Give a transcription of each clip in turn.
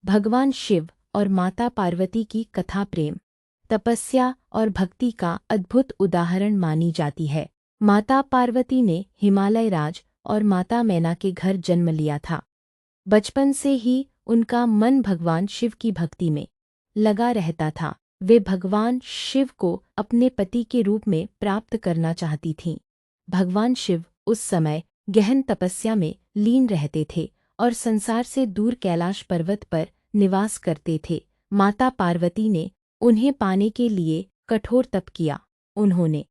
भगवान शिव और माता पार्वती की कथा प्रेम, तपस्या और भक्ति का अद्भुत उदाहरण मानी जाती है। माता पार्वती ने हिमालय राज और माता मैना के घर जन्म लिया था। बचपन से ही उनका मन भगवान शिव की भक्ति में लगा रहता था। वे भगवान शिव को अपने पति के रूप में प्राप्त करना चाहती थीं। भगवान शिव उस समय गहन तपस्या में लीन रहते थे और संसार से दूर कैलाश पर्वत पर निवास करते थे। माता पार्वती ने उन्हें पाने के लिए कठोर तप किया। उन्होंने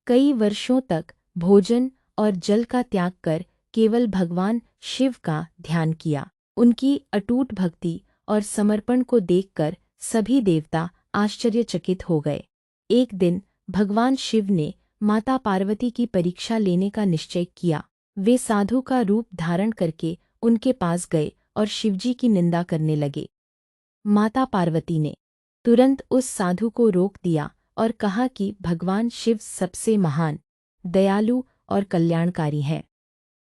कई वर्षों तक भोजन और जल का त्याग कर केवल भगवान शिव का ध्यान किया। उनकी अटूट भक्ति और समर्पण को देखकर सभी देवता आश्चर्यचकित हो गए। एक दिन भगवान शिव ने माता पार्वती की परीक्षा लेने का निश्चय किया। वे साधु का रूप धारण करके उनके पास गए और शिवजी की निंदा करने लगे। माता पार्वती ने तुरंत उस साधु को रोक दिया और कहा कि भगवान शिव सबसे महान, दयालु और कल्याणकारी हैं।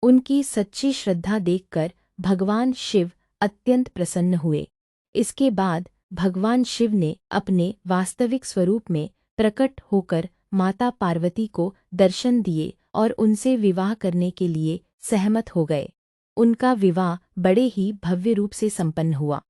उनकी सच्ची श्रद्धा देखकर भगवान शिव अत्यंत प्रसन्न हुए। इसके बाद भगवान शिव ने अपने वास्तविक स्वरूप में प्रकट होकर माता पार्वती को दर्शन दिए और उनसे विवाह करने के लिए सहमत हो गए। उनका विवाह बड़े ही भव्य रूप से संपन्न हुआ।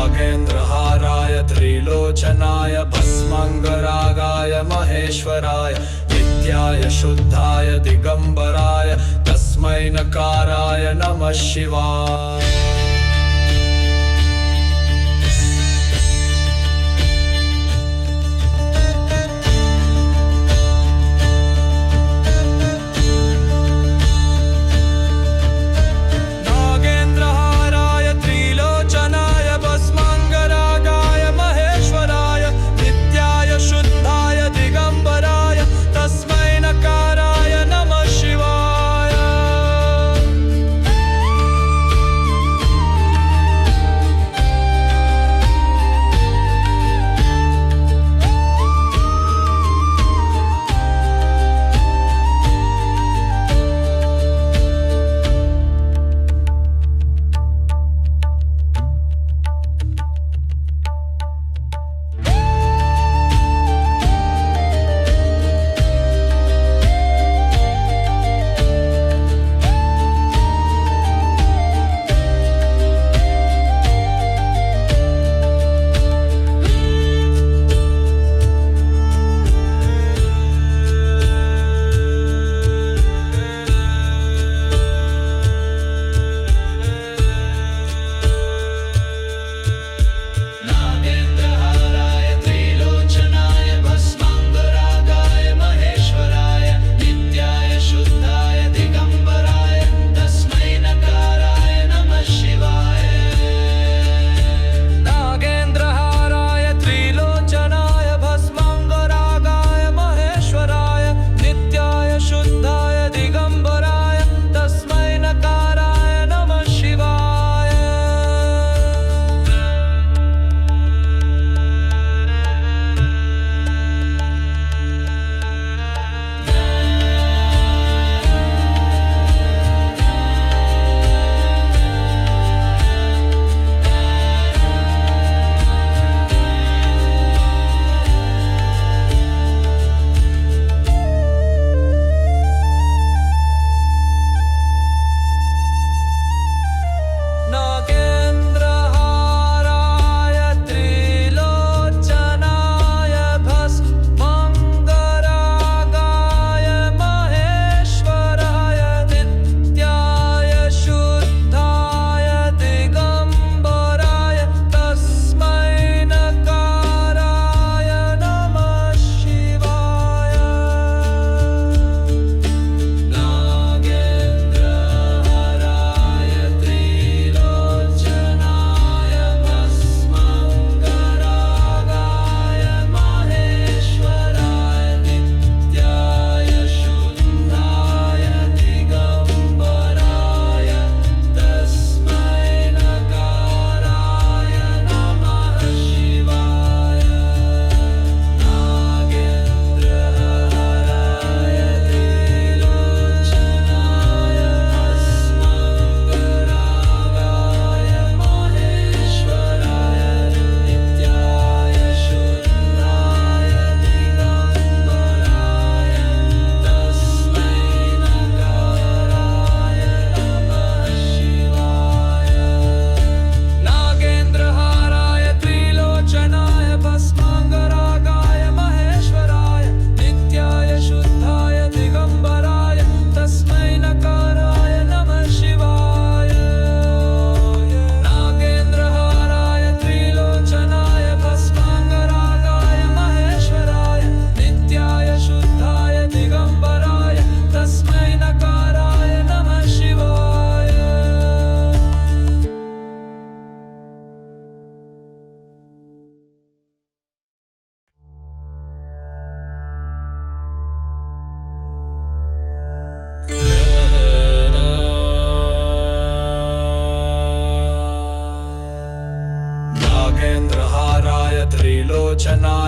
नागेन्द्रहाराय त्रिलोचनाय भस्मांगरागाय महेश्वराय नित्याय शुद्धाय दिगंबराय तस्मै नकाराय नमः शिवाय।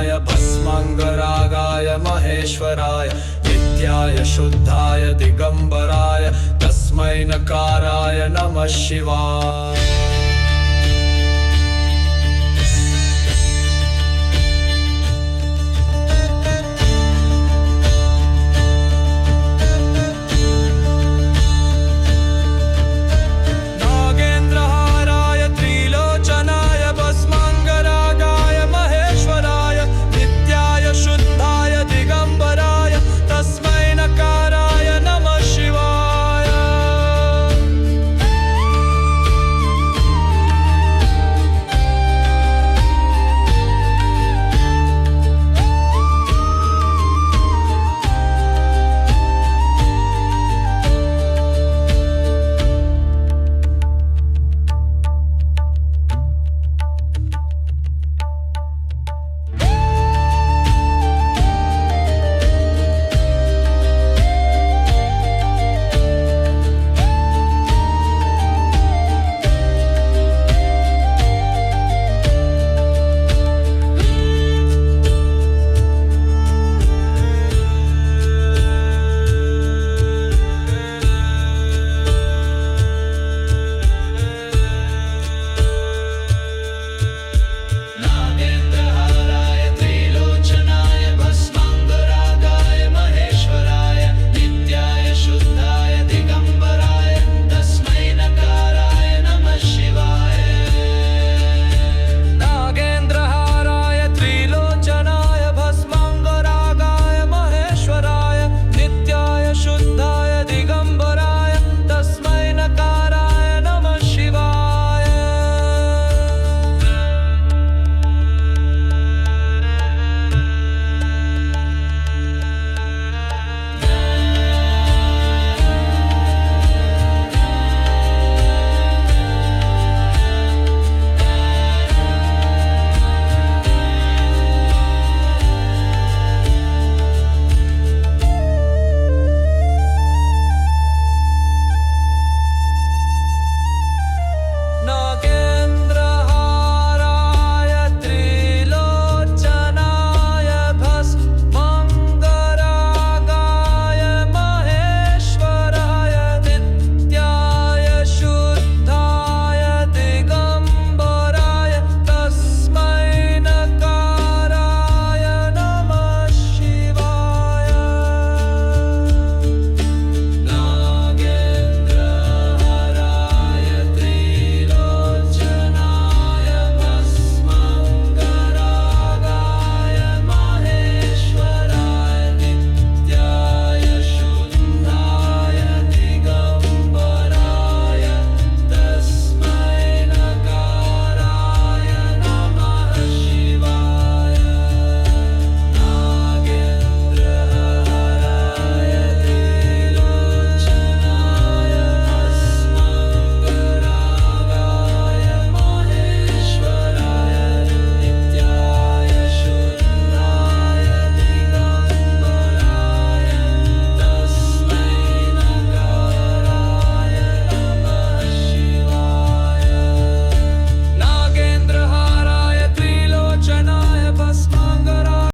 त्रिलोचनाय भस्माङ्गरागाय महेश्वराय नित्याय शुद्धाय दिगम्बराय तस्मै नकाराय नमः शिवाय।